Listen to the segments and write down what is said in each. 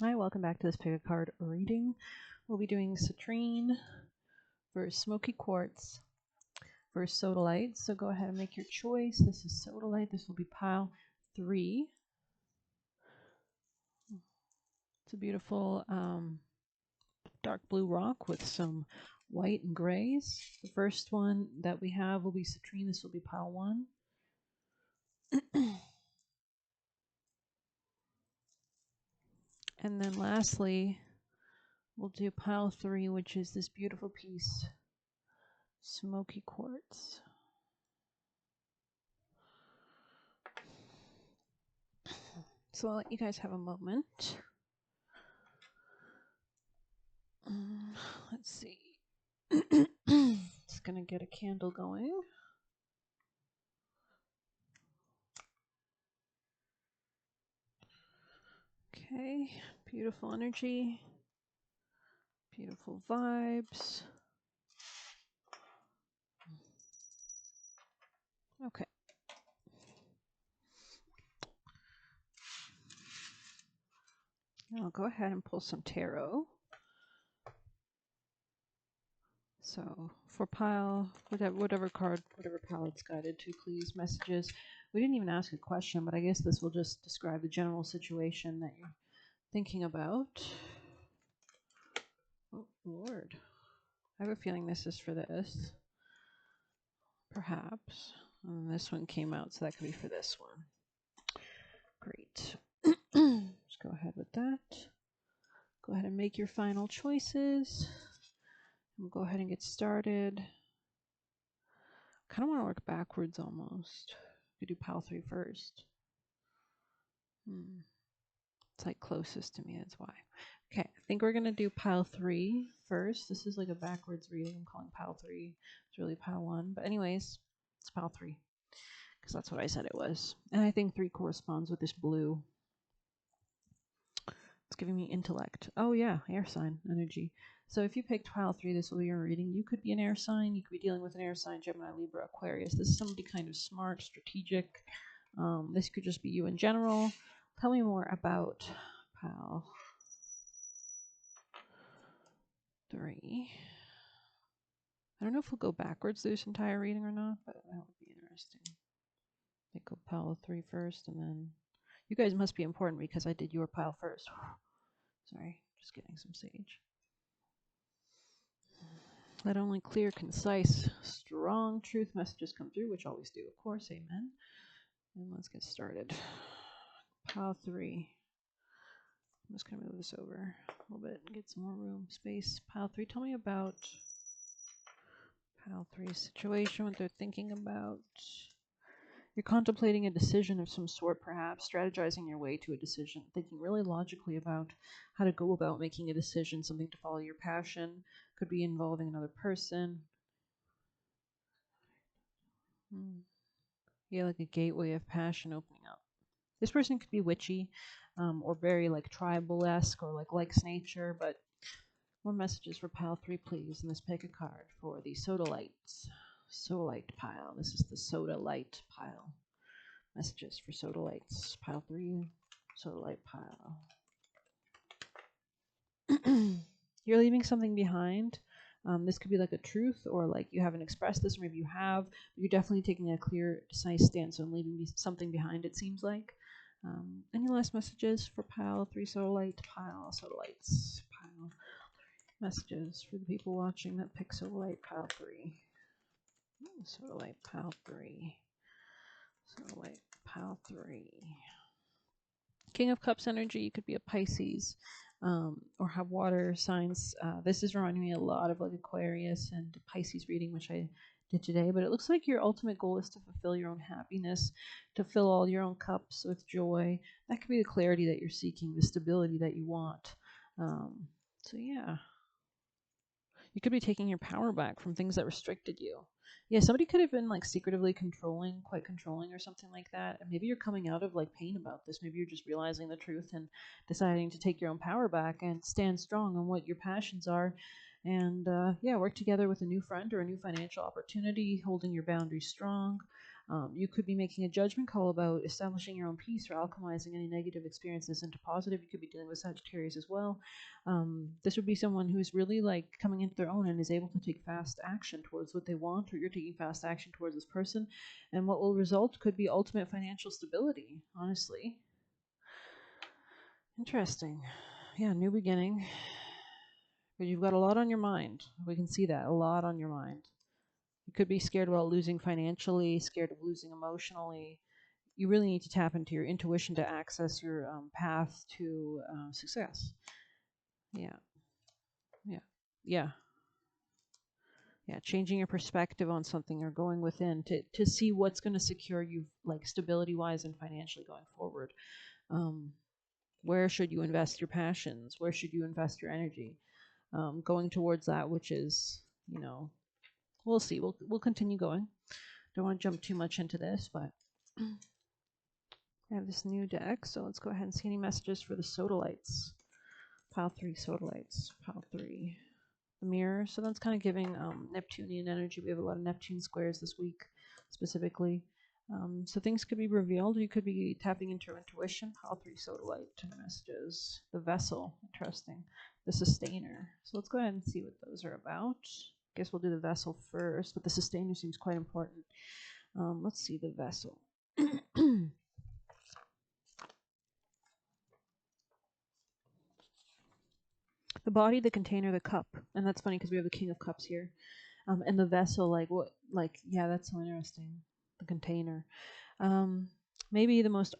Hi, welcome back to this pick a card reading. We'll be doing Citrine versus Smoky Quartz versus Sodalite. So go ahead and make your choice. This is Sodalite. This will be pile 3. It's a beautiful dark blue rock with some white and grays. The first one that we have will be Citrine. This will be pile 1. And then lastly, we'll do pile 3, which is this beautiful piece, Smoky Quartz. So I'll let you guys have a moment. Let's see. Just gonna get a candle going. Okay, beautiful energy, beautiful vibes. Okay. I'll go ahead and pull some tarot. So for pile, whatever card, whatever pile it's guided to, please, messages. We didn't even ask a question, but I guess this will just describe the general situation that you're thinking about. Oh, Lord. I have a feeling this is for this. Perhaps. And this one came out, so that could be for this one. Great. Let's go ahead with that. Go ahead and make your final choices. We'll go ahead and get started. Kind of want to work backwards almost. We do pile 3 first. It's like closest to me, that's why. Okay, I think we're going to do pile 3 first. This is like a backwards reading. I'm calling pile 3. It's really pile 1. But anyways, it's pile 3. Because that's what I said it was. And I think 3 corresponds with this blue. It's giving me intellect. Oh yeah, air sign energy. So if you picked pile 3, this will be your reading. You could be an air sign. You could be dealing with an air sign, Gemini, Libra, Aquarius. This is somebody kind of smart, strategic. This could just be you in general. Tell me more about pile 3. I don't know if we'll go backwards through this entire reading or not, but that would be interesting. Make go pile 3 first, and then you guys must be important because I did your pile first. Sorry, just getting some sage. Let only clear, concise, strong truth messages come through, which always do, of course, amen. And let's get started. Pile 3. I'm just going to move this over a little bit and get some more room, space. Pile 3, tell me about pile 3 situation, what they're thinking about. You're contemplating a decision of some sort, perhaps, strategizing your way to a decision, thinking really logically about how to go about making a decision, something to follow your passion, could be involving another person. Yeah, like a gateway of passion opening up. This person could be witchy, or very like tribal-esque, or like likes nature, but more messages for pile 3, please. And let's pick a card for the Sodalites. Sodalite pile. This is the Sodalite pile. Messages for Sodalites. Pile 3, Sodalite pile. You're leaving something behind. This could be like a truth, or like you haven't expressed this, or maybe you have, but you're definitely taking a clear, decisive stance on leaving something behind, it seems like. Any last messages for pile 3 Sodalite, pile Sodalites, pile messages for the people watching that pick Sodalite, pile 3. Sodalite, pile 3. Sodalite, pile 3. King of Cups energy, you could be a Pisces, or have water signs. This is reminding me a lot of like Aquarius and Pisces reading, which I did today. But it looks like your ultimate goal is to fulfill your own happiness, to fill all your own cups with joy. That could be the clarity that you're seeking, the stability that you want. So yeah, you could be taking your power back from things that restricted you. Yeah, somebody could have been like secretively controlling, quite controlling or something like that. And maybe you're coming out of like pain about this. Maybe you're just realizing the truth and deciding to take your own power back and stand strong on what your passions are. And yeah, work together with a new friend or a new financial opportunity, holding your boundaries strong. You could be making a judgment call about establishing your own peace or alchemizing any negative experiences into positive. You could be dealing with Sagittarius as well. This would be someone who is really like coming into their own and is able to take fast action towards what they want, or you're taking fast action towards this person. And what will result could be ultimate financial stability, honestly. Interesting. Yeah, new beginning. But you've got a lot on your mind. We can see that. A lot on your mind. You could be scared about losing financially, scared of losing emotionally. You really need to tap into your intuition to access your path to success. Yeah. Yeah. Yeah. Yeah. Changing your perspective on something or going within to see what's going to secure you, like stability wise and financially going forward. Where should you invest your passions? Where should you invest your energy? Going towards that, which is, we'll see. We'll continue going. Don't want to jump too much into this, but I have this new deck, so let's go ahead and see any messages for the Sodalites. Pile 3 Sodalites. Pile 3. The mirror. So that's kind of giving Neptunian energy. We have a lot of Neptune squares this week, specifically. So things could be revealed. You could be tapping into your intuition. Pile 3 Sodalite messages. The vessel. Interesting. The sustainer. So let's go ahead and see what those are about. Guess we'll do the vessel first, but the sustainer seems quite important. Let's see the vessel. The body, the container, the cup. And that's funny because we have the King of Cups here. And the vessel, yeah, that's so interesting. The container. Maybe the most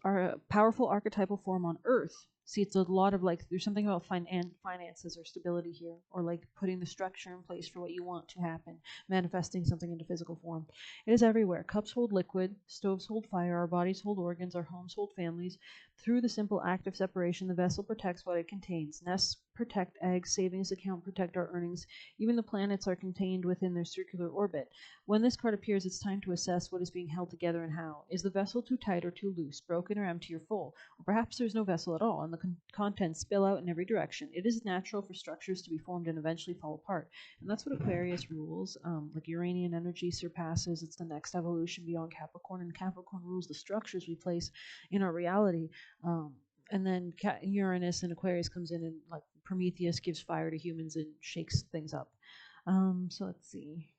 powerful archetypal form on Earth. See, it's a lot of there's something about finances or stability here, or putting the structure in place for what you want to happen, manifesting something into physical form. It is everywhere. Cups hold liquid, stoves hold fire, our bodies hold organs, our homes hold families. Through the simple act of separation, the vessel protects what it contains. Nests protect eggs, savings account protect our earnings. Even the planets are contained within their circular orbit. When this card appears, it's time to assess what is being held together and how. Is the vessel too tight or too loose, broken or empty or full? Or perhaps there's no vessel at all, and the contents spill out in every direction. It is natural for structures to be formed and eventually fall apart. And that's what Aquarius rules. Uranian energy surpasses. It's the next evolution beyond Capricorn, and Capricorn rules the structures we place in our reality. And then Uranus and Aquarius comes in, and Prometheus gives fire to humans and shakes things up. So let's see.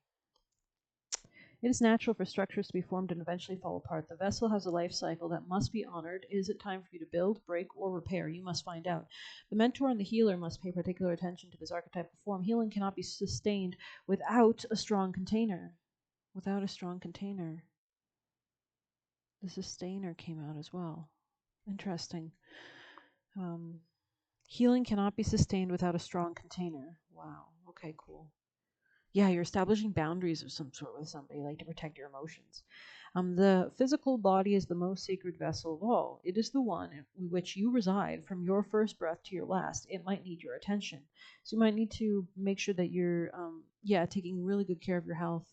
It is natural for structures to be formed and eventually fall apart. The vessel has a life cycle that must be honored. Is it time for you to build, break, or repair? You must find out. The mentor and the healer must pay particular attention to this archetypal form. Healing cannot be sustained without a strong container. Without a strong container. The sustainer came out as well. Interesting. Healing cannot be sustained without a strong container. Wow. Okay, cool. Yeah, you're establishing boundaries of some sort with somebody, to protect your emotions. The physical body is the most sacred vessel of all. It is the one in which you reside from your first breath to your last. It might need your attention. So you might need to make sure that you're, taking really good care of your health.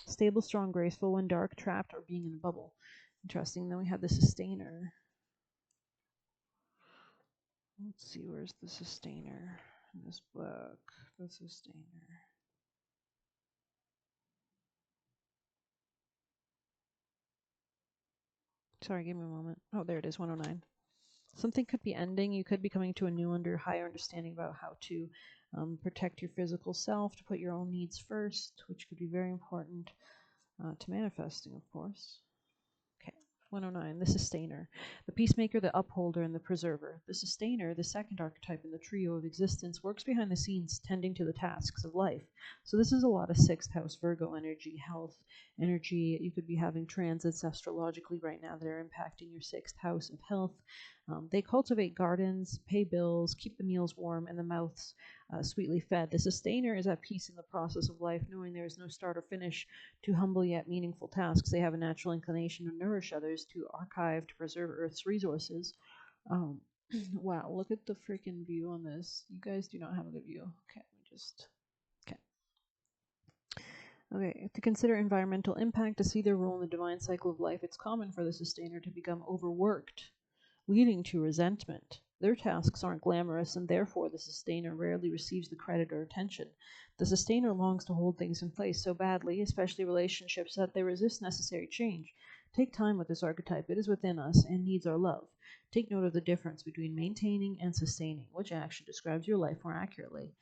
Stable, strong, graceful, when dark, trapped, or being in a bubble. Interesting. Then we have the sustainer. Let's see, where's the sustainer in this book? The sustainer. Sorry, give me a moment. Oh, there it is, 109. Something could be ending. You could be coming to a new higher understanding about how to protect your physical self, to put your own needs first, which could be very important to manifesting, of course. Okay, 109, the sustainer. The peacemaker, the upholder, and the preserver. The sustainer, the second archetype in the trio of existence, works behind the scenes tending to the tasks of life. So this is a lot of 6th house Virgo energy, health energy. You could be having transits astrologically right now that are impacting your 6th house of health. They cultivate gardens, pay bills, keep the meals warm, and the mouths sweetly fed. The sustainer is at peace in the process of life, knowing there is no start or finish to humble yet meaningful tasks. They have a natural inclination to nourish others, to archive, to preserve Earth's resources. Wow, look at the freaking view on this. You guys do not have a good view. Okay, let me just... Okay, to consider environmental impact, to see their role in the divine cycle of life, it's common for the sustainer to become overworked, leading to resentment. Their tasks aren't glamorous, and therefore the sustainer rarely receives the credit or attention. The sustainer longs to hold things in place so badly, especially relationships, that they resist necessary change. Take time with this archetype. It is within us and needs our love. Take note of the difference between maintaining and sustaining. Which action describes your life more accurately?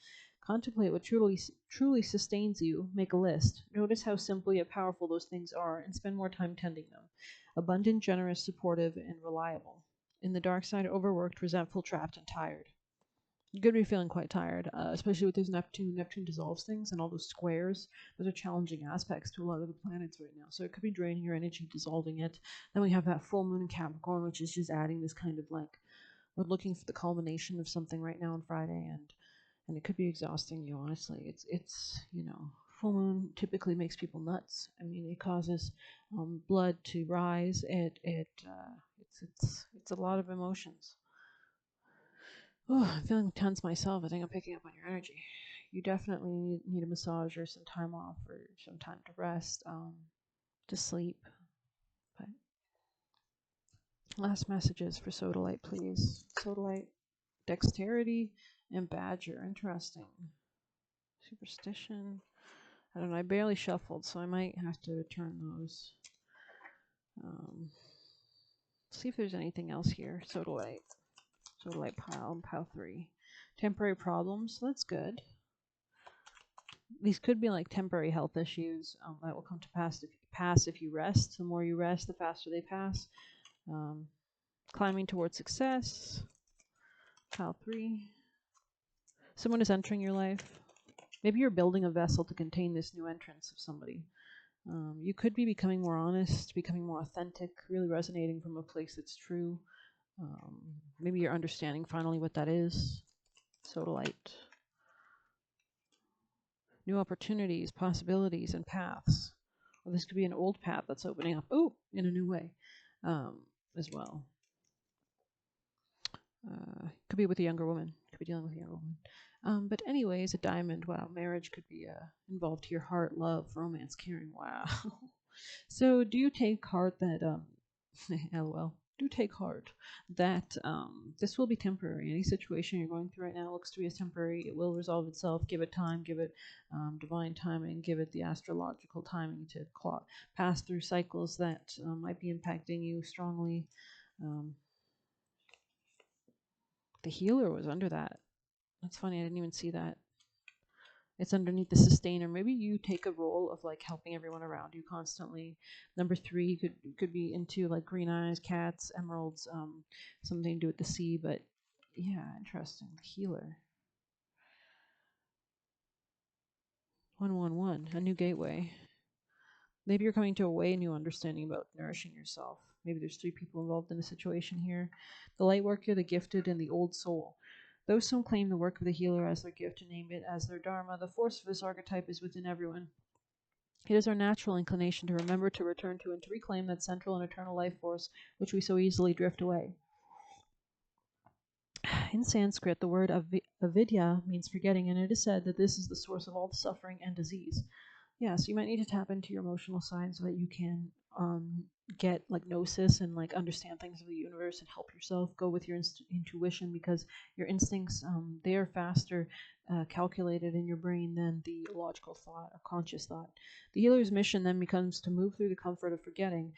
Contemplate what truly sustains you. Make a list. Notice how simple yet powerful those things are, and spend more time tending them. Abundant, generous, supportive, and reliable. In the dark side, overworked, resentful, trapped, and tired. You're going to be feeling quite tired, especially with this Neptune. Neptune dissolves things, and all those squares. Those are challenging aspects to a lot of the planets right now. So it could be draining your energy, dissolving it. Then we have that full moon in Capricorn, which is just adding this kind of like, we're looking for the culmination of something right now on Friday, and it could be exhausting you. Honestly, it's full moon typically makes people nuts. I mean, it causes blood to rise. It's a lot of emotions. Oh, I'm feeling tense myself. I think I'm picking up on your energy. You definitely need a massage or some time off or some time to rest, to sleep. But last messages for Sodalite, please. Sodalite, dexterity, and badger. Interesting. Superstition. I don't know. I barely shuffled, so I might have to return those. See if there's anything else here. Sodalite. Sodalite pile 3. Temporary problems. So that's good. These could be like temporary health issues that will come to pass if you rest. The more you rest, the faster they pass. Climbing towards success. Pile 3. Someone is entering your life. Maybe you're building a vessel to contain this new entrance of somebody. You could be becoming more honest, becoming more authentic, really resonating from a place that's true. Maybe you're understanding finally what that is. Sodalite. New opportunities, possibilities, and paths. Or this could be an old path that's opening up, in a new way, as well. Could be with a younger woman. Could be dealing with a younger woman. But anyways, a diamond. Wow, marriage could be involved to your heart, love, romance, caring. Wow. So do you take heart that LOL. Do take heart that this will be temporary. Any situation you're going through right now looks to be as temporary. It will resolve itself. Give it time. Give it divine timing. Give it the astrological timing to pass through cycles that might be impacting you strongly. The healer was under that. That's funny. I didn't even see that. It's underneath the sustainer. Maybe you take a role of like helping everyone around you constantly. Number 3 could be into like green eyes, cats, emeralds, something to do with the sea. But yeah, interesting. Healer. 111, a new gateway. Maybe you're coming to a new understanding about nourishing yourself. Maybe there's 3 people involved in a situation here. The light worker, the gifted, and the old soul. Those some claim the work of the healer as their gift and name it as their dharma. The force of this archetype is within everyone. It is our natural inclination to remember, to return to, and to reclaim that central and eternal life force which we so easily drift away. In Sanskrit, the word avidya means forgetting, and it is said that this is the source of all the suffering and disease. Yeah, so you might need to tap into your emotional side so that you can get like gnosis and like understand things of the universe and help yourself. Go with your intuition, because your instincts, they are faster calculated in your brain than the logical thought or conscious thought. The healer's mission then becomes to move through the comfort of forgetting,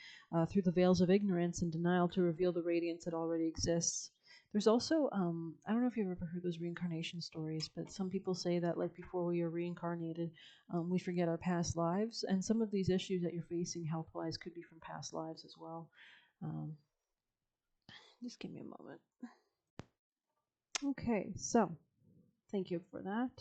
through the veils of ignorance and denial, to reveal the radiance that already exists. There's also, I don't know if you've ever heard those reincarnation stories, but some people say that like before we are reincarnated, we forget our past lives, and some of these issues that you're facing health-wise could be from past lives as well. Just give me a moment. Okay, so thank you for that.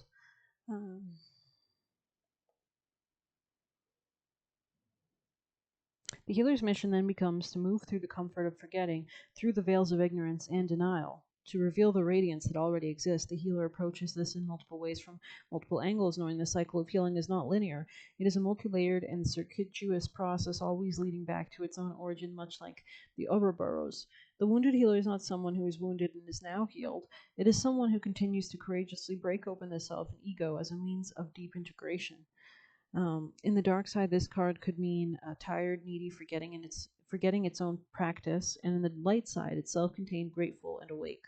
The healer's mission then becomes to move through the comfort of forgetting, through the veils of ignorance and denial, to reveal the radiance that already exists. The healer approaches this in multiple ways, from multiple angles, knowing the cycle of healing is not linear. It is a multi-layered and circuitous process, always leading back to its own origin, much like the Ouroboros. The wounded healer is not someone who is wounded and is now healed. It is someone who continues to courageously break open the self and ego as a means of deep integration. In the dark side, this card could mean tired, needy, forgetting its own practice, and in the light side, it's self-contained, grateful, and awake.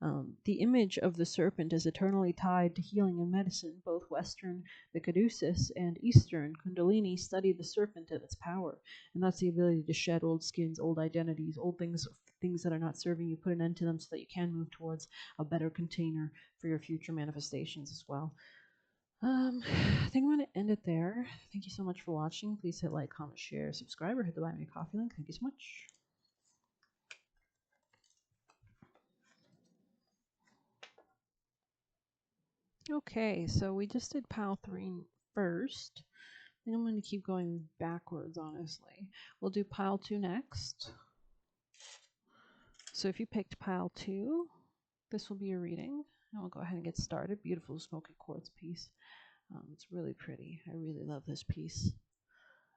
The image of the serpent is eternally tied to healing and medicine. Both Western, the caduceus, and Eastern, kundalini, study the serpent and its power. And that's the ability to shed old skins, old identities, old things that are not serving you, put an end to them so that you can move towards a better container for your future manifestations as well. I think I'm going to end it there. Thank you so much for watching. Please hit like, comment, share, subscribe, or hit the Buy Me a Coffee link. Thank you so much. Okay, so we just did pile 3 first. I think I'm going to keep going backwards, honestly. We'll do pile 2 next. So if you picked pile 2, this will be your reading. And we'll go ahead and get started. Beautiful smoky quartz piece. It's really pretty. I really love this piece.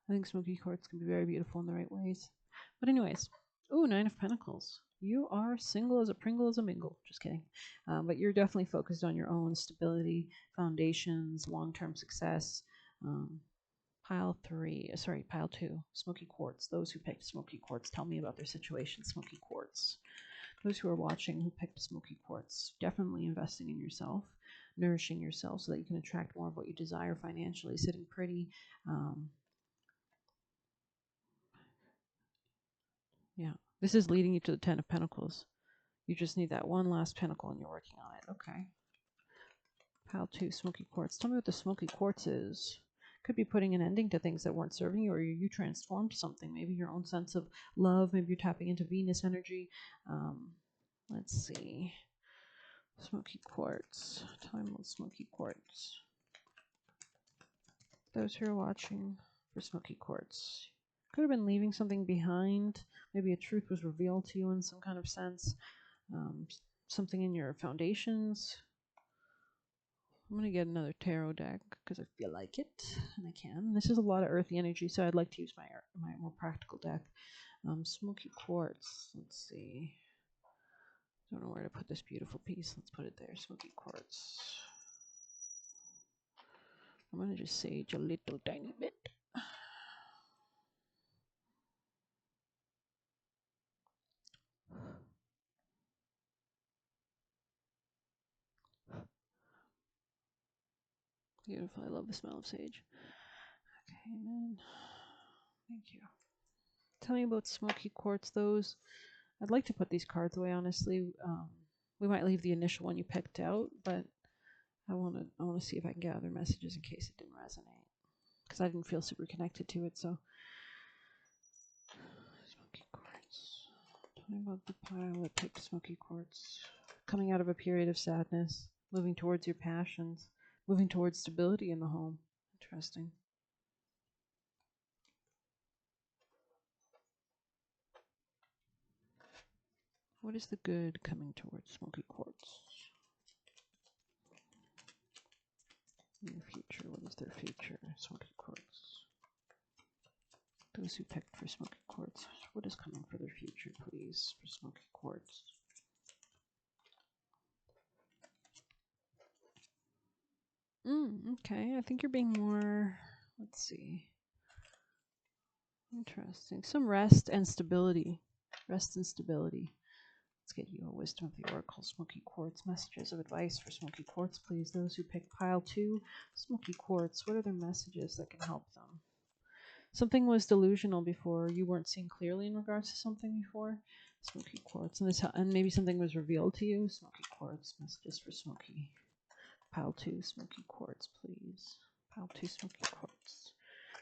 I think smoky quartz can be very beautiful in the right ways. But anyways, ooh, 9 of Pentacles. You are single as a Pringle as a mingle. Just kidding. But you're definitely focused on your own stability, foundations, long-term success. Pile 2, smoky quartz. Those who picked smoky quartz, tell me about their situation, smoky quartz. Those who are watching who picked smoky quartz, definitely investing in yourself, nourishing yourself so that you can attract more of what you desire financially, sitting pretty. Yeah, this is leading you to the 10 of Pentacles. You just need that one last pentacle and you're working on it. Okay. Pile 2, smoky quartz. Tell me what the smoky quartz is. Could be putting an ending to things that weren't serving you, or you transformed something. Maybe your own sense of love. Maybe you're tapping into Venus energy. Let's see. Smoky quartz. Tell me about smoky quartz. Those who are watching for smoky quartz. Could have been leaving something behind. Maybe a truth was revealed to you in some kind of sense. Something in your foundations. I'm going to get another tarot deck because I feel like it, and I can. This is a lot of earthy energy, so I'd like to use my more practical deck. Smoky quartz. Let's see. I don't know where to put this beautiful piece. Let's put it there. Smoky quartz. I'm going to just sage a little tiny bit. Beautiful. I love the smell of sage. Okay, man. Thank you. Tell me about smoky quartz. Those, I'd like to put these cards away, honestly. We might leave the initial one you picked out, but I want to see if I can get other messages in case it didn't resonate, because I didn't feel super connected to it. So, smoky quartz. Tell me about the pile that picked smoky quartz. Coming out of a period of sadness, moving towards your passions, moving towards stability in the home. Interesting. What is the good coming towards smoky quartz? In the future, what is their future? Smoky quartz. Those who picked for smoky quartz, what is coming for their future, please, for smoky quartz? Okay, I think you're being more, let's see. Interesting. Some rest and stability. Rest and stability. Let's get you a wisdom of the oracle, smoky quartz. Messages of advice for smoky quartz, please. Those who picked pile 2, smoky quartz. What are their messages that can help them? Something was delusional before. You weren't seeing clearly in regards to something before. Smoky quartz. And maybe something was revealed to you. Smoky quartz. Messages for smoky. Pile 2, smoky quartz, please. Pile 2, smoky quartz.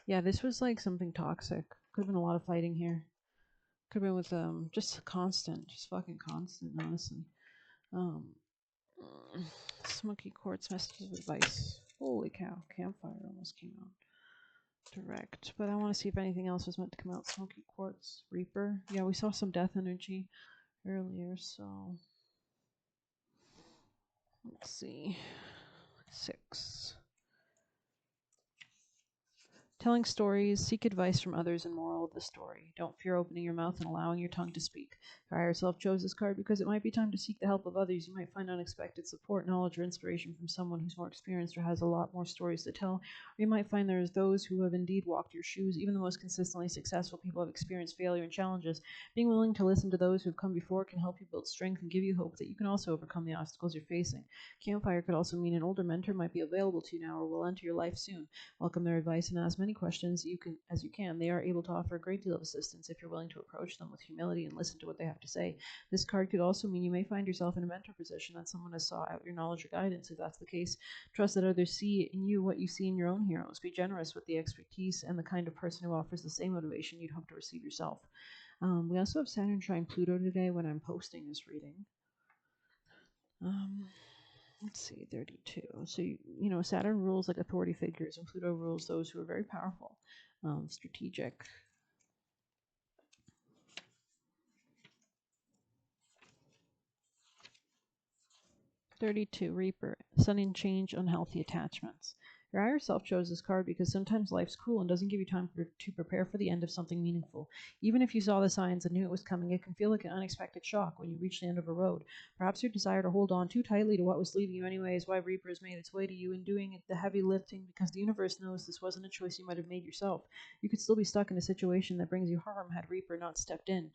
Yeah, this was like something toxic. Could have been a lot of fighting here. Could have been with just constant, just fucking constant, honestly. Smoky quartz, messages of advice. Holy cow, campfire almost came out. Direct, but I want to see if anything else was meant to come out. Smoky quartz, Reaper. Yeah, we saw some death energy earlier, so let's see. 6. Telling stories, seek advice from others and moral of the story. Don't fear opening your mouth and allowing your tongue to speak. Your higher self chose this card because it might be time to seek the help of others. You might find unexpected support, knowledge, or inspiration from someone who's more experienced or has a lot more stories to tell. Or you might find there's those who have indeed walked your shoes. Even the most consistently successful people have experienced failure and challenges. Being willing to listen to those who have come before can help you build strength and give you hope that you can also overcome the obstacles you're facing. Campfire could also mean an older mentor might be available to you now or will enter your life soon. Welcome their advice and ask many questions as you can. They are able to offer a great deal of assistance if you're willing to approach them with humility and listen to what they have to say. This card could also mean you may find yourself in a mentor position, that someone has sought out your knowledge or guidance. If that's the case, trust that others see in you what you see in your own heroes. Be generous with the expertise and the kind of person who offers the same motivation you'd hope to receive yourself. We also have Saturn trine Pluto today when I'm posting this reading. Let's see, 32. So, Saturn rules like authority figures, and Pluto rules those who are very powerful, strategic. 32, Reaper. Sudden change, unhealthy attachments. Your higher self chose this card because sometimes life's cruel and doesn't give you time to prepare for the end of something meaningful. Even if you saw the signs and knew it was coming, it can feel like an unexpected shock when you reach the end of a road. Perhaps your desire to hold on too tightly to what was leaving you anyway is why Reaper has made its way to you and doing the heavy lifting, because the universe knows this wasn't a choice you might have made yourself. You could still be stuck in a situation that brings you harm had Reaper not stepped in.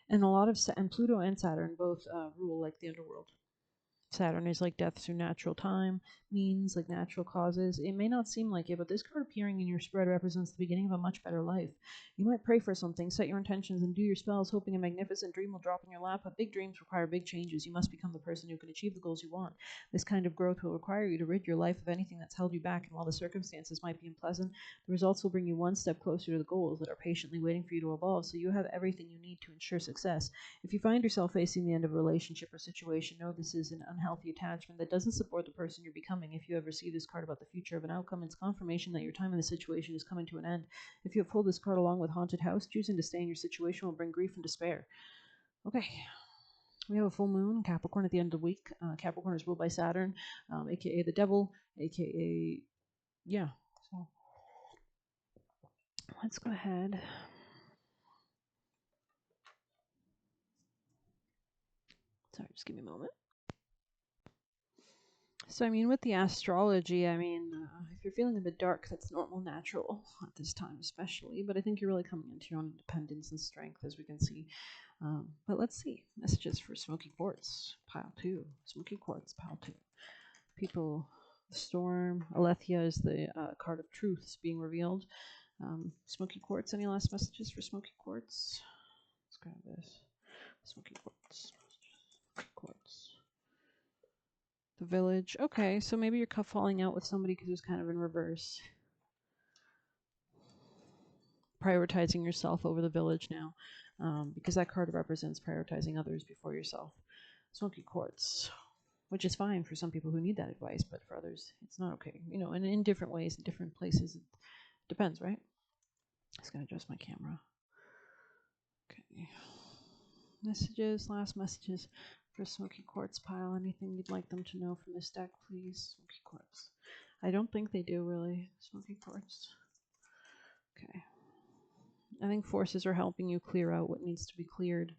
And and Pluto and Saturn both rule like the underworld. Saturn is like death through natural time, means like natural causes. It may not seem like it, but this card appearing in your spread represents the beginning of a much better life. You might pray for something, set your intentions, and do your spells, hoping a magnificent dream will drop in your lap. But big dreams require big changes. You must become the person who can achieve the goals you want. This kind of growth will require you to rid your life of anything that's held you back, and while the circumstances might be unpleasant, the results will bring you one step closer to the goals that are patiently waiting for you to evolve, so you have everything you need to ensure success. If you find yourself facing the end of a relationship or situation, know this is an unhealthy attachment that doesn't support the person you're becoming. If you ever see this card about the future of an outcome, it's confirmation that your time in the situation is coming to an end. If you have pulled this card along with Haunted House, choosing to stay in your situation will bring grief and despair. Okay. We have a full moon, Capricorn, at the end of the week. Capricorn is ruled by Saturn, aka the devil, aka, yeah. So let's go ahead. Sorry, just give me a moment. So, with the astrology, if you're feeling a bit dark, that's normal, natural at this time, especially. But I think you're really coming into your own independence and strength, as we can see. But let's see. Messages for Smoky Quartz, pile 2. Smoky Quartz, pile 2. People, the storm. Alethea is the card of truths being revealed. Smoky Quartz, any last messages for Smoky Quartz? Let's grab this. Smoky Quartz. Smoky Quartz. The village. Okay, so maybe you're falling out with somebody because it was kind of in reverse. Prioritizing yourself over the village now, because that card represents prioritizing others before yourself. Smoky Quartz, which is fine for some people who need that advice, but for others, it's not okay. And in different ways, in different places, it depends, right? Just gonna adjust my camera. Okay. Messages, last messages for Smoky Quartz pile. Anything you'd like them to know from this deck, please? Smoky Quartz. I don't think they do, really. Smoky Quartz. Okay. I think forces are helping you clear out what needs to be cleared.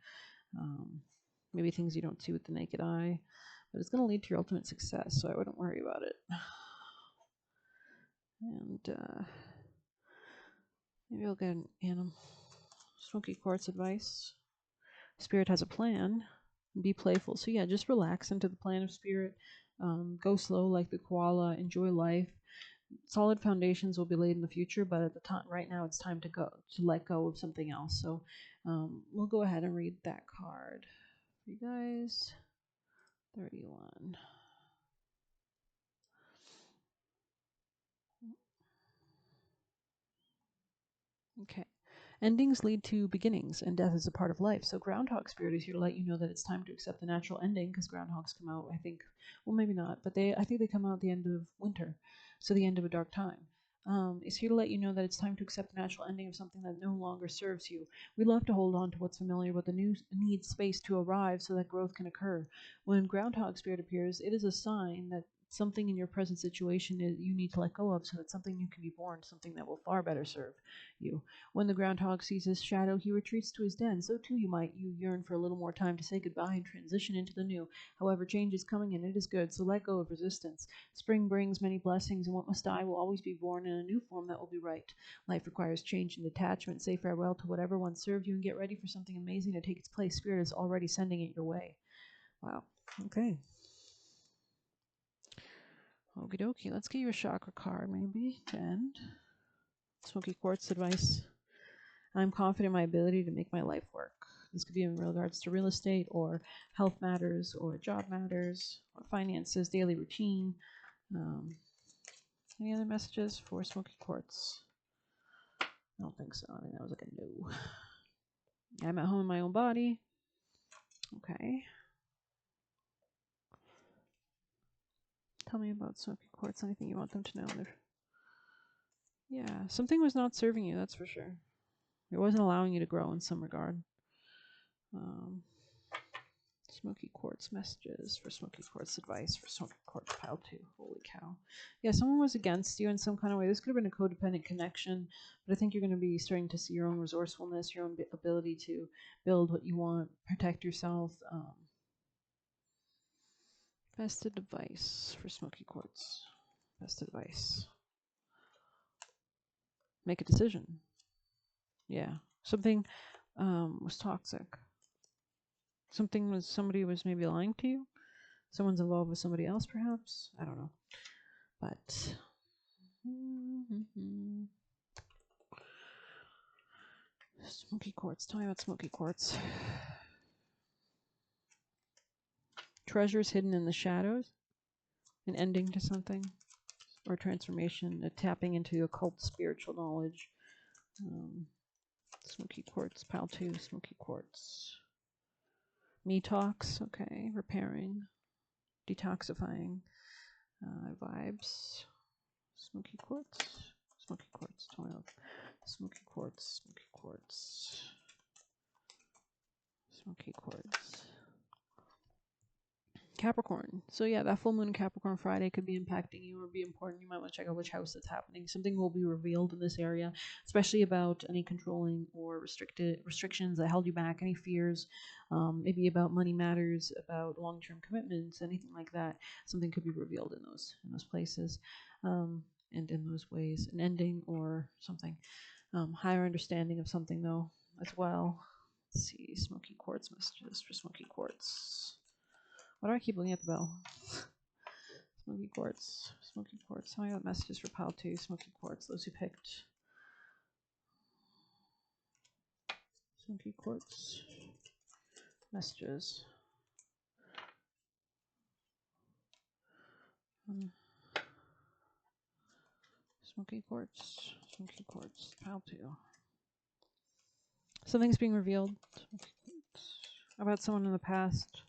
Maybe things you don't see with the naked eye. But it's going to lead to your ultimate success, so I wouldn't worry about it. And maybe I'll get an Smoky Quartz advice. Spirit has a plan. Be playful. So yeah, just relax into the plan of Spirit. Go slow like the koala. Enjoy life. Solid foundations will be laid in the future, but at the time, right now, it's time to let go of something else. So we'll go ahead and read that card for you guys. 31. Okay. Endings lead to beginnings, and death is a part of life. So Groundhog Spirit is here to let you know that it's time to accept the natural ending, because groundhogs come out, I think, well, maybe not, but I think they come out at the end of winter, so the end of a dark time. It's here to let you know that it's time to accept the natural ending of something that no longer serves you. We love to hold on to what's familiar, but the new needs space to arrive so that growth can occur. When Groundhog Spirit appears, it is a sign that something in your present situation is you need to let go of so that something new can be born, something that will far better serve you. When the groundhog sees his shadow, he retreats to his den. So too you yearn for a little more time to say goodbye and transition into the new. However, change is coming and it is good, so let go of resistance. Spring brings many blessings, and what must die will always be born in a new form that will be right. Life requires change and detachment. Say farewell to whatever once served you and get ready for something amazing to take its place. Spirit is already sending it your way. Wow. Okay. Okie dokie. Let's get you a chakra card, maybe, to end. Smokey Quartz advice. I'm confident in my ability to make my life work. This could be in regards to real estate or health matters or job matters or finances, daily routine. Any other messages for Smokey Quartz? I don't think so. I think that was like a no. I'm at home in my own body. Okay. Tell me about Smokey Quartz. Anything you want them to know? Yeah, something was not serving you, that's for sure. It wasn't allowing you to grow in some regard. Smokey Quartz messages for Smokey Quartz advice for Smokey Quartz pile 2. Holy cow. Yeah, someone was against you in some kind of way. This could have been a codependent connection, but I think you're going to be starting to see your own resourcefulness, your own ability to build what you want, protect yourself. Best advice for Smokey Quartz. Best advice. Make a decision. Yeah. Something was toxic. Somebody was maybe lying to you. Someone's involved with somebody else, perhaps. I don't know. But Smokey Quartz. Tell me about Smokey Quartz. Treasures hidden in the shadows. An ending to something. Or transformation. A tapping into occult spiritual knowledge. Smokey Quartz. Pile 2. Smokey Quartz. Me talks. Okay. Repairing. Detoxifying. Vibes. Smoky Quartz. Smoky Quartz. Tell me about Smoky Quartz. Smoky Quartz. Smoky Quartz. Capricorn. So yeah, that full moon Capricorn Friday could be impacting you or be important. You might want to check out which house it's happening. Something will be revealed in this area, especially about any controlling or restrictions that held you back, any fears, maybe about money matters, about long-term commitments, anything like that. Something could be revealed in those places, and in those ways, an ending or something. Higher understanding of something though as well. Let's see, Smoky Quartz messages for Smoky Quartz. Why do I keep looking at the bell? Smoky Quartz. Smoky Quartz. Tell me about messages for pile 2. Smoky Quartz. Those who picked. Smoky Quartz. Messages. Smoky Quartz. Smoky Quartz. Pile 2. Something's being revealed. About someone in the past.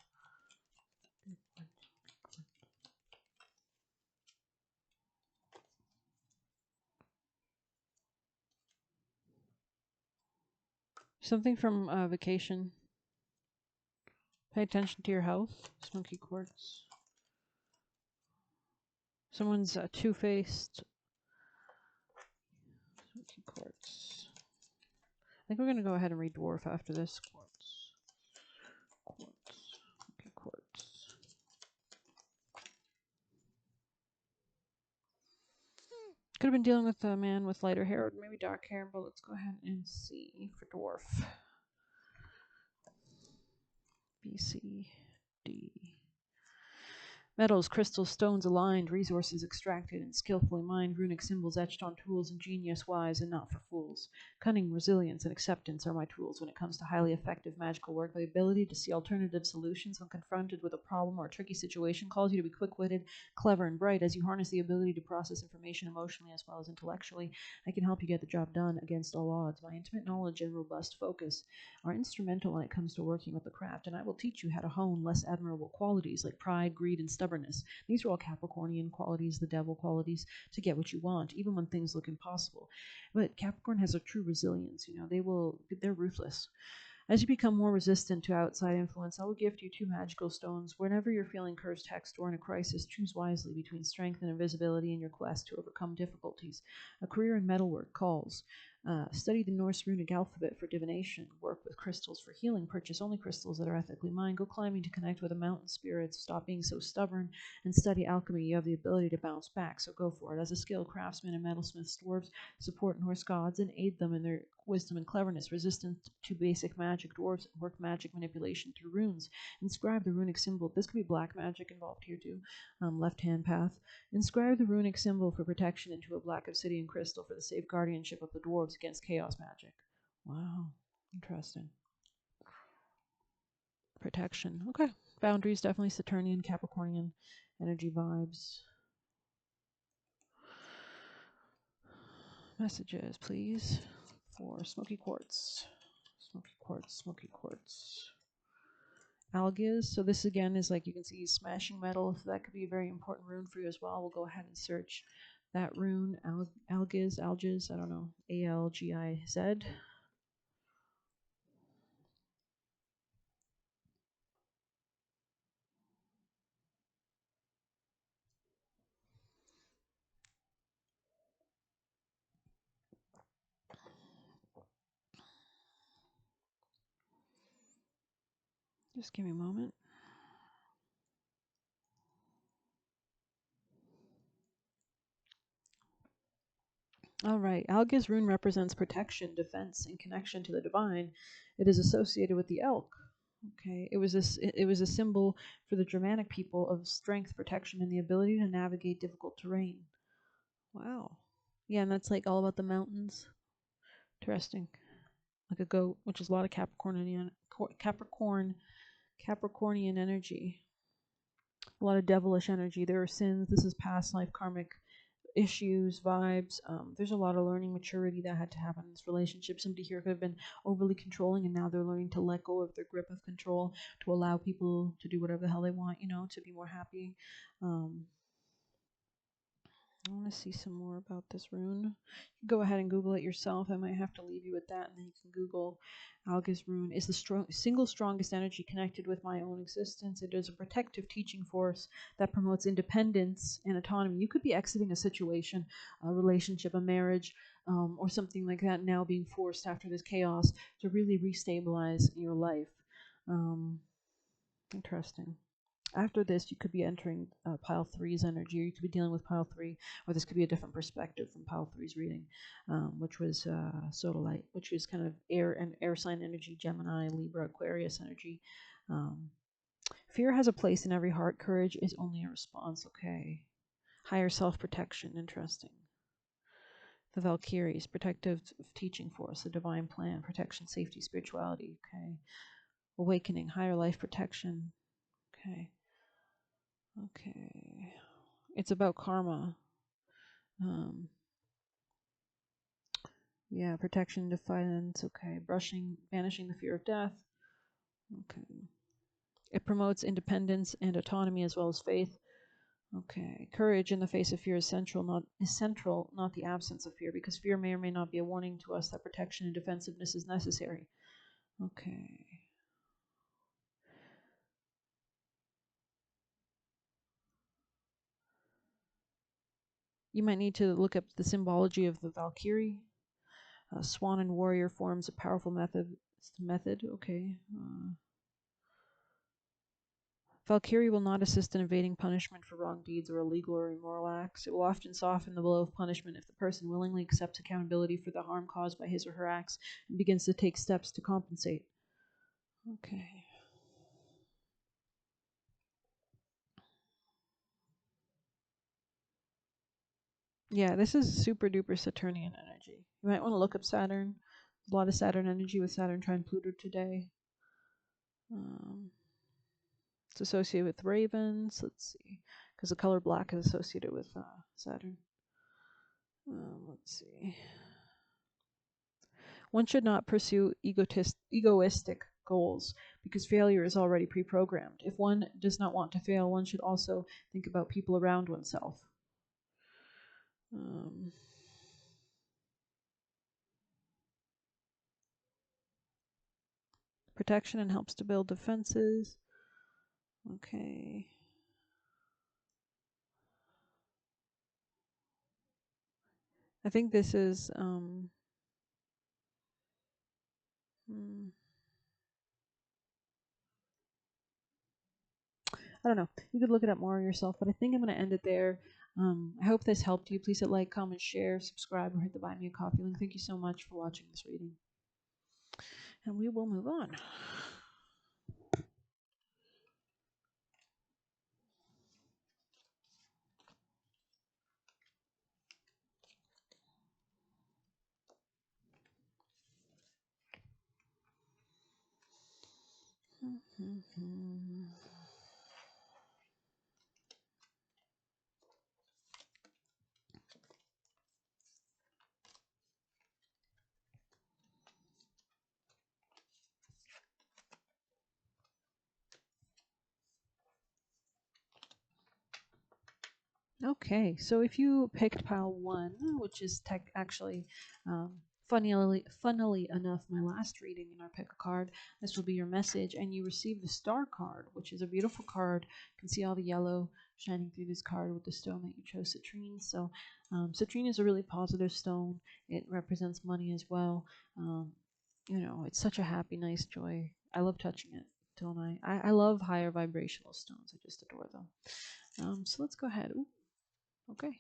Something from vacation. Pay attention to your health. Smoky Quartz. Someone's two-faced. Smoky Quartz. I think we're going to go ahead and read Dwarf after this. Quartz. Quartz. Okay, Quartz. Could have been dealing with a man with lighter hair or maybe dark hair, but let's go ahead and see for Dwarf. BCD. Metals, crystals, stones aligned, resources extracted and skillfully mined, runic symbols etched on tools, ingenious, wise, and not for fools. Cunning, resilience, and acceptance are my tools when it comes to highly effective magical work. The ability to see alternative solutions when confronted with a problem or a tricky situation calls you to be quick-witted, clever, and bright. As you harness the ability to process information emotionally as well as intellectually, I can help you get the job done against all odds. My intimate knowledge and robust focus are instrumental when it comes to working with the craft, and I will teach you how to hone less admirable qualities like pride, greed, and stubbornness. These are all Capricornian qualities, the devil qualities, to get what you want, even when things look impossible. But Capricorn has a true resilience. They're ruthless. As you become more resistant to outside influence, I will gift you 2 magical stones. Whenever you're feeling cursed, hexed, or in a crisis, choose wisely between strength and invisibility in your quest to overcome difficulties. A career in metalwork calls. Study the Norse runic alphabet for divination. Work with crystals for healing. Purchase only crystals that are ethically mined. Go climbing to connect with the mountain spirits. Stop being so stubborn and study alchemy. You have the ability to bounce back, so go for it. As a skilled craftsman and metalsmith, dwarves support Norse gods and aid them in their wisdom and cleverness. Resistant to basic magic, dwarves work magic manipulation through runes. Inscribe the runic symbol. This could be black magic involved here too. Left hand path. Inscribe the runic symbol for protection into a black obsidian crystal for the safe guardianship of the dwarves against chaos magic. Wow, interesting. Protection. Okay. Boundaries, definitely Saturnian, Capricornian energy vibes. Messages, please, for Smoky Quartz. Smoky Quartz, Smoky Quartz. Algiz. So this again is like you can see smashing metal. So that could be a very important rune for you as well. We'll go ahead and search that rune. Algiz, I don't know. Algiz. Just give me a moment. All right. Algiz rune represents protection, defense, and connection to the divine. It is associated with the elk. Okay. It was a symbol for the Germanic people of strength, protection, and the ability to navigate difficult terrain. Wow. Yeah, and that's like all about the mountains. Interesting. Like a goat, which is a lot of Capricornian energy. A lot of devilish energy. There are sins. This is past life karmic issues, vibes. There's a lot of learning maturity that had to happen in this relationship. Somebody here could have been overly controlling, and now they're learning to let go of their grip of control, to allow people to do whatever the hell they want, to be more happy. I want to see some more about this rune. Go ahead and Google it yourself. I might have to leave you with that, and then you can Google Algiz rune. Is the single strongest energy connected with my own existence. It is a protective teaching force that promotes independence and autonomy. You could be exiting a situation, a relationship, a marriage, or something like that, now being forced after this chaos to really restabilize your life. Interesting. After this, you could be entering pile three's energy, or you could be dealing with pile three, or this could be a different perspective from pile three's reading, which was Sodalite, which is kind of air sign energy, Gemini, Libra, Aquarius energy. Fear has a place in every heart. Courage is only a response. Okay. Higher self-protection. Interesting. The Valkyries, protective teaching force, the divine plan, protection, safety, spirituality. Okay. Awakening, higher life protection. Okay. Okay. It's about karma. Yeah, protection, defiance. Okay. Banishing the fear of death. Okay. It promotes independence and autonomy as well as faith. Okay. Courage in the face of fear is central, not the absence of fear, because fear may or may not be a warning to us that protection and defensiveness is necessary. Okay. You might need to look up the symbology of the Valkyrie. Swan and warrior forms a powerful method. Okay. Valkyrie will not assist in evading punishment for wrong deeds or illegal or immoral acts. It will often soften the blow of punishment if the person willingly accepts accountability for the harm caused by his or her acts and begins to take steps to compensate. Okay. Yeah, this is super duper Saturnian energy. You might want to look up Saturn. There's a lot of Saturn energy with Saturn trine Pluto today. It's associated with ravens. Let's see. Because the color black is associated with Saturn. Let's see. One should not pursue egoistic goals because failure is already pre-programmed. If one does not want to fail, one should also think about people around oneself. protection and helps to build defenses. Okay. I think this is I don't know. You could look it up more yourself, but I think I'm going to end it there. I hope this helped you. Please hit like, comment, share, subscribe, or hit the Buy Me a Coffee link. Thank you so much for watching this reading. And we will move on. Okay, so if you picked pile 1, which is actually, funnily enough, my last reading in our pick a card, this will be your message, and you receive the star card, which is a beautiful card. You can see all the yellow shining through this card with the stone that you chose, citrine. So citrine is a really positive stone. It represents money as well. You know, it's such a happy, nice joy. I love touching it, don't I? I love higher vibrational stones. I just adore them. So let's go ahead. Ooh. Okay,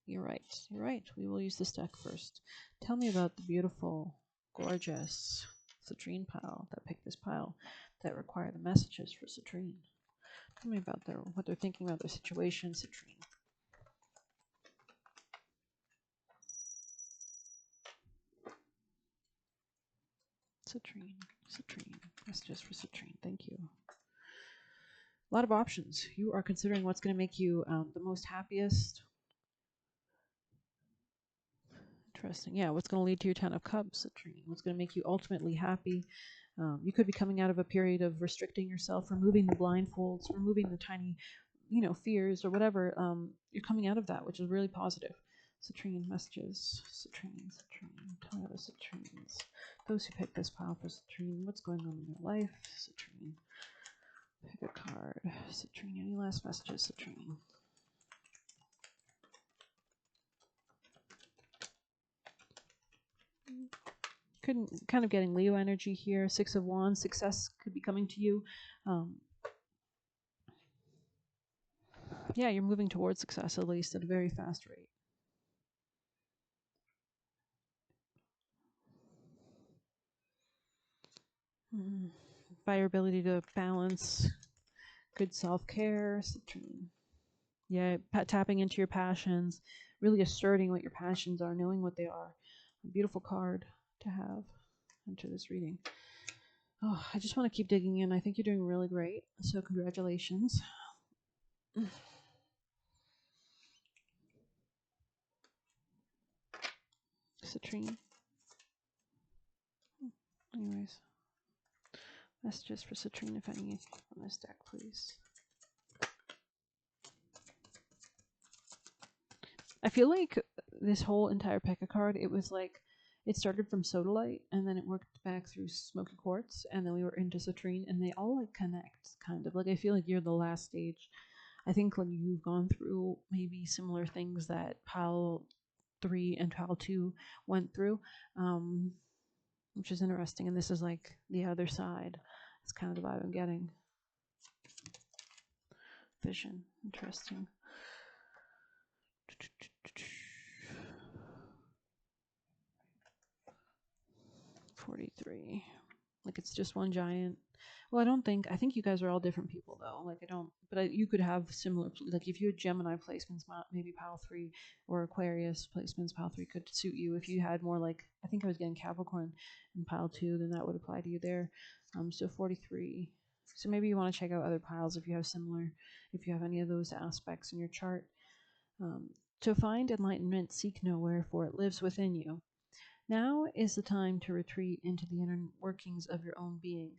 you're right. You're right. We will use this deck first. Tell me about the beautiful, gorgeous citrine pile that picked this pile that require the messages for citrine. Tell me about what they're thinking about their situation, citrine. Citrine. Messages for citrine. Thank you. A lot of options. You are considering what's going to make you the most happiest. Interesting. Yeah, what's going to lead to your 10 of Cups, citrine? What's going to make you ultimately happy? You could be coming out of a period of restricting yourself, removing the blindfolds, removing the tiny, fears or whatever. You're coming out of that, which is really positive. Citrine messages. Citrine. Tell me about the citrines. Those who pick this pile for citrine, what's going on in their life? Citrine. Pick a card. Citrine. Any last messages, citrine? Kind of getting Leo energy here. 6 of Wands. Success could be coming to you. Yeah, you're moving towards success, at least at a very fast rate. By your ability to balance good self-care, citrine. Yeah, tapping into your passions, really asserting what your passions are, knowing what they are. A beautiful card to have enter this reading. Oh, I just want to keep digging in. I think you're doing really great. So congratulations. Citrine. Anyways, messages for citrine, if any, on this deck, please. I feel like this whole entire P.E.K.K.A card, it was like, it started from Sodalite, and then it worked back through Smoky Quartz, and then we were into Citrine, and they all like connect, kind of. Like, I feel like you're the last stage. I think like you've gone through maybe similar things that Pile 3 and Pile 2 went through, which is interesting, and this is like the other side. It's kind of the vibe I'm getting. Vision. Interesting. 43. Like it's just one giant. Well, I think you guys are all different people though. Like you could have similar, like if you had Gemini placements, maybe Pile 3 or Aquarius placements, Pile 3 could suit you. If you had more like, I think I was getting Capricorn in Pile 2, then that would apply to you there. So 43. So maybe you want to check out other piles if you have any of those aspects in your chart. To find enlightenment, seek nowhere, for it lives within you. Now is the time to retreat into the inner workings of your own being.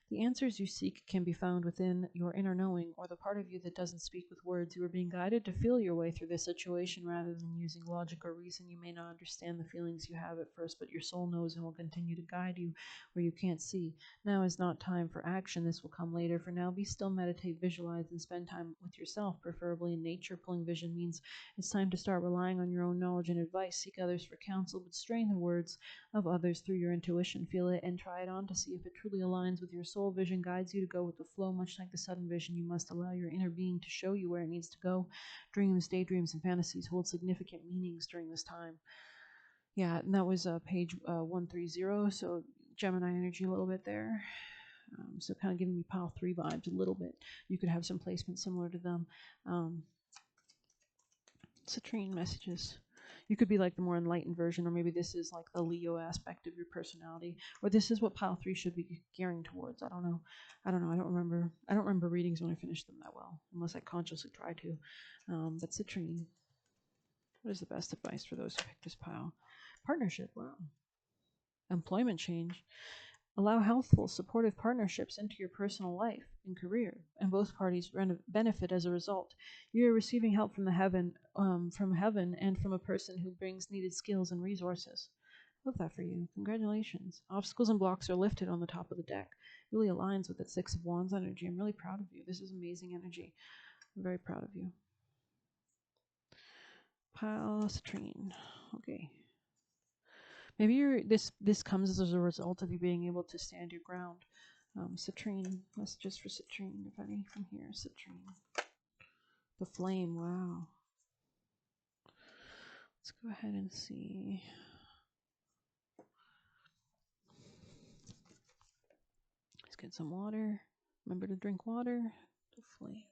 The answers you seek can be found within your inner knowing, or the part of you that doesn't speak with words. You are being guided to feel your way through this situation rather than using logic or reason. You may not understand the feelings you have at first, but your soul knows and will continue to guide you where you can't see. Now is not time for action. This will come later. For now, be still, meditate, visualize, and spend time with yourself, preferably in nature. Pulling vision means it's time to start relying on your own knowledge and advice. Seek others for counsel, but strain the words of others through your intuition. Feel it and try it on to see if it truly aligns with your soul. Vision guides you to go with the flow. Much like the sudden vision, you must allow your inner being to show you where it needs to go. Dreams, daydreams, and fantasies hold significant meanings during this time. Yeah, and that was page 130, so Gemini energy a little bit there. So kind of giving me pile 3 vibes a little bit. You could have some placement similar to them. Citrine messages. You could be like the more enlightened version, or maybe this is like the Leo aspect of your personality, or this is what pile 3 should be gearing towards. I don't know. I don't remember. I don't remember readings when I finished them that well, unless I consciously try to. But Citrine, what is the best advice for those who pick this pile? Partnership. Wow. Employment change. Allow healthful, supportive partnerships into your personal life and career, and both parties benefit as a result. You are receiving help from heaven, and from a person who brings needed skills and resources. Love that for you. Congratulations. Obstacles and blocks are lifted on the top of the deck. Really aligns with that 6 of Wands energy. I'm really proud of you. This is amazing energy. I'm very proud of you. Pile Citrine. Okay. Maybe this comes as a result of you being able to stand your ground. Citrine, messages for Citrine, if any, from here. Citrine. The flame, wow. Let's go ahead and see. Let's get some water. Remember to drink water. The flame.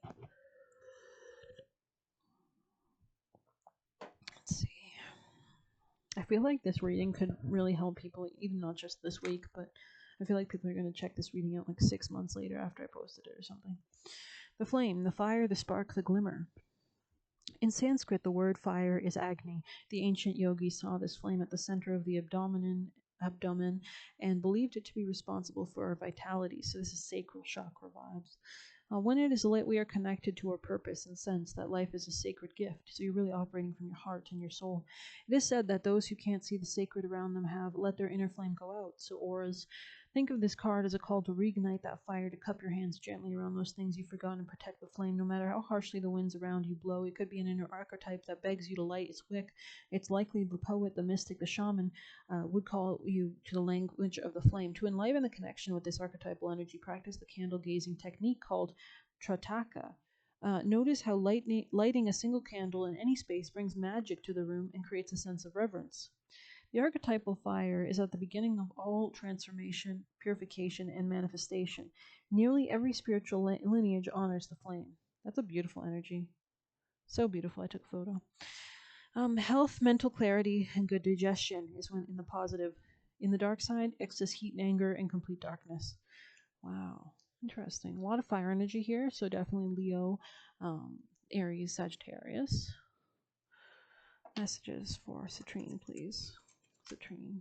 Let's see. I feel like this reading could really help people, even not just this week, but I feel like people are going to check this reading out like 6 months later after I posted it or something. The flame, the fire, the spark, the glimmer. In Sanskrit, the word fire is Agni. The ancient yogis saw this flame at the center of the abdomen and believed it to be responsible for our vitality. So this is sacral chakra vibes. When it is lit, we are connected to our purpose and sense that life is a sacred gift. So you're really operating from your heart and your soul. It is said that those who can't see the sacred around them have let their inner flame go out. So auras. Think of this card as a call to reignite that fire, to cup your hands gently around those things you've forgotten and protect the flame. No matter how harshly the winds around you blow, it could be an inner archetype that begs you to light its wick. It's likely the poet, the mystic, the shaman would call you to the language of the flame. To enliven the connection with this archetypal energy, practice the candle gazing technique called Trataka. Notice how lighting a single candle in any space brings magic to the room and creates a sense of reverence. The archetypal fire is at the beginning of all transformation, purification, and manifestation. Nearly every spiritual lineage honors the flame. That's a beautiful energy. So beautiful. I took a photo. Health, mental clarity, and good digestion is when in the positive. In the dark side, excess heat and anger and complete darkness. Wow. Interesting. A lot of fire energy here, so definitely Leo, Aries, Sagittarius. Messages for Citrine, please. Citrine.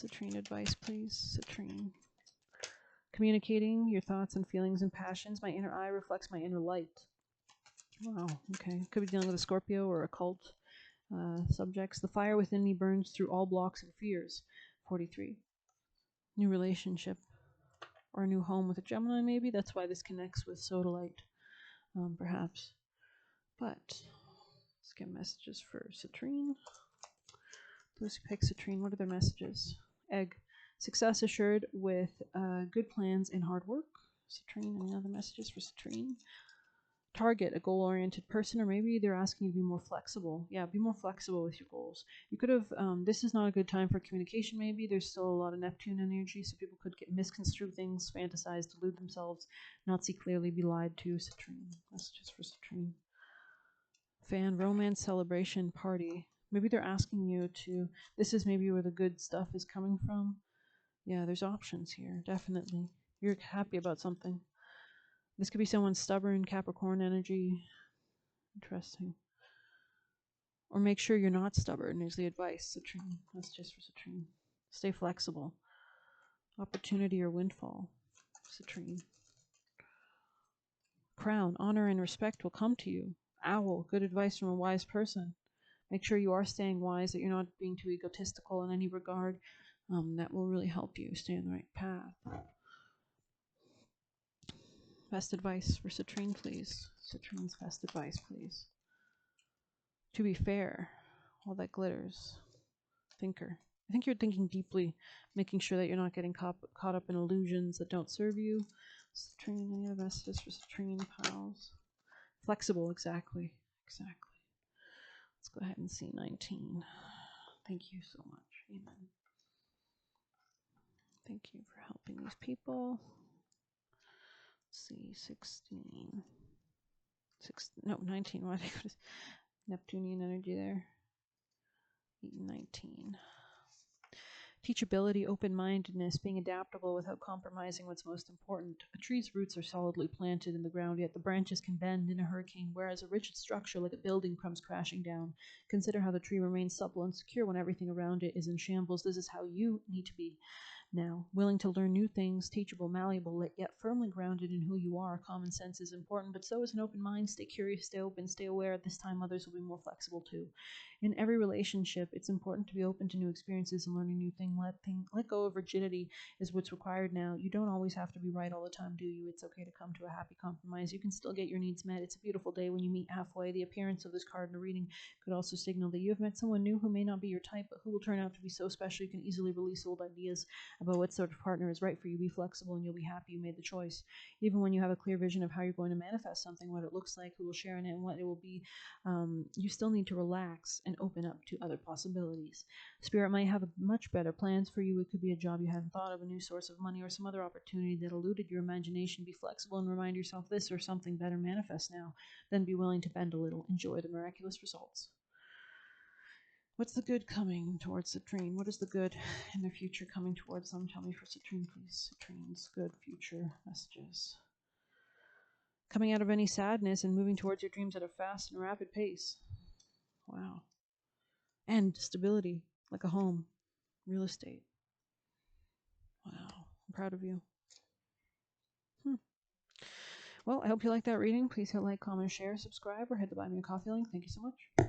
Citrine advice, please. Citrine. Communicating your thoughts and feelings and passions. My inner eye reflects my inner light. Wow, okay. Could be dealing with a Scorpio or occult subjects. The fire within me burns through all blocks and fears. 43. New relationship or a new home with a Gemini, maybe. That's why this connects with Sodalite, perhaps. But let's get messages for Citrine. Those who pick Citrine, what are their messages? Egg. Success assured with good plans and hard work. Citrine, any other messages for Citrine? Target, a goal-oriented person, or maybe they're asking you to be more flexible. Yeah, be more flexible with your goals. You could have, this is not a good time for communication, maybe. There's still a lot of Neptune energy, so people could misconstrue things, fantasize, delude themselves, not see clearly, be lied to. Citrine. That's just for Citrine. Fan, romance, celebration, party. Maybe they're asking you to, this is maybe where the good stuff is coming from. Yeah, there's options here, definitely. You're happy about something. This could be someone's stubborn Capricorn energy. Interesting. Or make sure you're not stubborn is the advice, Citrine. That's just for Citrine. Stay flexible. Opportunity or windfall. Citrine. Crown. Honor and respect will come to you. Owl. Good advice from a wise person. Make sure you are staying wise, that you're not being too egotistical in any regard. That will really help you stay on the right path. Best advice for Citrine, please. Citrine's best advice, please. To be fair. All that glitters. Thinker. I think you're thinking deeply, making sure that you're not getting caught up in illusions that don't serve you. Citrine, any other messages for Citrine, pals? Flexible, exactly. Exactly. Let's go ahead and see 19. Thank you so much. Amen. Thank you for helping these people. Let's see, 16. 19. What? Neptunian energy there. 19. Teachability, open-mindedness, being adaptable without compromising what's most important. A tree's roots are solidly planted in the ground, yet the branches can bend in a hurricane, whereas a rigid structure like a building comes crashing down. Consider how the tree remains supple and secure when everything around it is in shambles. This is how you need to be now. Willing to learn new things, teachable, malleable, yet firmly grounded in who you are. Common sense is important, but so is an open mind. Stay curious, stay open, stay aware. At this time, others will be more flexible too. In every relationship, it's important to be open to new experiences and learning new things. Let go of rigidity is what's required now. You don't always have to be right all the time, do you? It's okay to come to a happy compromise. You can still get your needs met. It's a beautiful day when you meet halfway. The appearance of this card in a reading could also signal that you have met someone new who may not be your type, but who will turn out to be so special you can easily release old ideas about what sort of partner is right for you. Be flexible and you'll be happy you made the choice. Even when you have a clear vision of how you're going to manifest something, what it looks like, who will share in it, and what it will be, you still need to relax and open up to other possibilities. Spirit might have much better plans for you. It could be a job you hadn't thought of, a new source of money, or some other opportunity that eluded your imagination. Be flexible and remind yourself this or something better manifests now. Then be willing to bend a little. Enjoy the miraculous results. What's the good coming towards Citrine? What is the good in their future coming towards them? Tell me for Citrine, please. Citrine's good future messages. Coming out of any sadness and moving towards your dreams at a fast and rapid pace. Wow. And stability, like a home, real estate. Wow. I'm proud of you. Well, I hope you liked that reading. Please hit like, comment, share, subscribe, or hit the buy me a coffee link. Thank you so much.